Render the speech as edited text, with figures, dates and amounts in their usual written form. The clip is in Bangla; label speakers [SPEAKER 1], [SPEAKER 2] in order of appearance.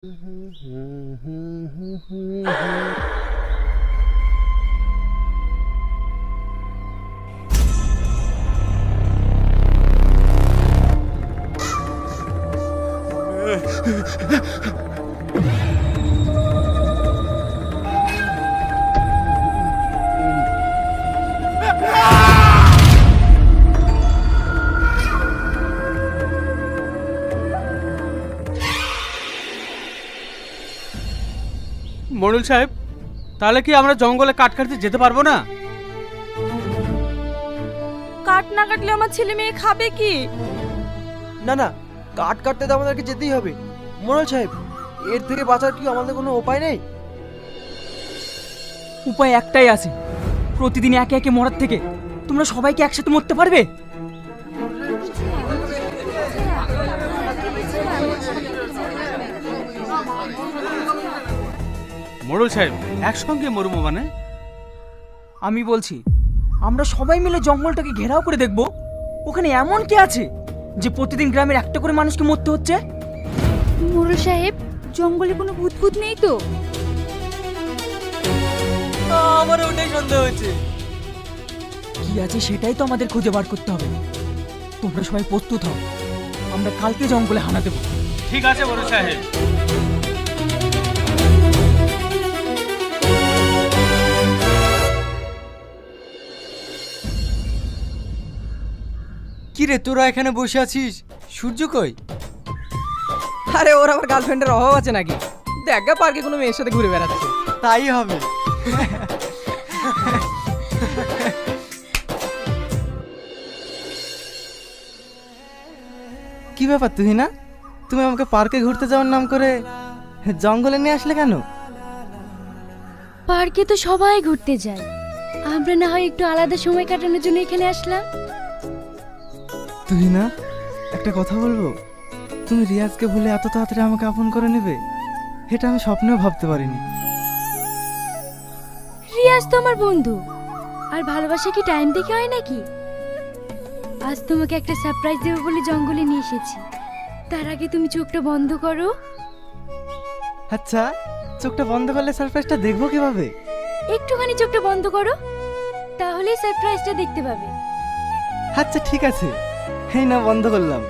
[SPEAKER 1] মডেল সাহেব, তাহলে কি আমরা জঙ্গলে কাঠ কাটতে যেতে পারবো না?
[SPEAKER 2] কাঠ না কাটলে আমার ছেলে মেয়ে খাবে কি?
[SPEAKER 3] না না, কাঠ কাটতে তো আমাদেরকে যেতেই হবে। মোড়ল সাহেব, এর থেকে বাঁচার কি আমাদের কোনো উপায় নেই?
[SPEAKER 4] উপায় একটাই আছে, প্রতিদিন একে একে মরার থেকে তোমরা সবাইকে একসাথে মরতে পারবে।
[SPEAKER 1] মডেল সাহেব, একসঙ্গে মরবো মানে?
[SPEAKER 4] আমি বলছি আমরা সবাই মিলে জঙ্গলটাকে ঘেরাও করে দেখব, ওখানে এমন কি আছে যে প্রতিদিন গ্রামের একটা করে মানুষকে মরতে হচ্ছে।
[SPEAKER 2] মোড়ল সাহেব, জঙ্গলে কোনো ভূত ভূত নেই তো?
[SPEAKER 4] আমার ওটাই সন্দেহ হচ্ছে। কি আছে সেটাই তো আমাদের খুঁজে বার করতে হবে। তোমরা সবাই প্রস্তুত হও, আমরা কালকে জঙ্গলে হানা দেবো।
[SPEAKER 1] ঠিক আছে মডেল সাহেব।
[SPEAKER 3] কি রে, তোরা এখানে বসে আছিস? সূর্য কই?
[SPEAKER 4] আরে ওর আবার গার্লফ্রেন্ডের অভাব আছে নাকি? দেখ গা, পার্কে কোনো মেয়ের সাথে ঘুরে বেড়াচ্ছে।
[SPEAKER 3] তাই হবে। কি ব্যাপার তুহিনা, তুমি আমাকে পার্কে ঘুরতে যাওয়ার নাম করে জঙ্গলে নিয়ে আসলে কেন?
[SPEAKER 2] পার্কে তো সবাই ঘুরতে যায়, আমরা না হয় একটু আলাদা সময় কাটানোর জন্য এখানে আসলাম।
[SPEAKER 3] তুহিনা, একটা কথা বলবো? তুমি রিয়াজকে ভুলে এত তাড়াতাড়ি আমাকে আপন করে নেবে, এটা আমি স্বপ্নেও ভাবতে পারিনি।
[SPEAKER 2] রিয়াজ তো আমার বন্ধু, আর ভালোবাসা কি টাইম দেখে হয় নাকি? আজ তোমাকে একটা সারপ্রাইজ দেবো বলে জঙ্গলে নিয়ে এসেছি, তার আগে তুমি চোখটা বন্ধ করো।
[SPEAKER 3] আচ্ছা, চোখটা বন্ধ করলে সারপ্রাইজটা দেখবো কিভাবে?
[SPEAKER 2] একটুখানি চোখটা বন্ধ করো, তাহলেই সারপ্রাইজটা দেখতে পাবে।
[SPEAKER 3] আচ্ছা ঠিক আছে, এই না বন্ধ করলাম।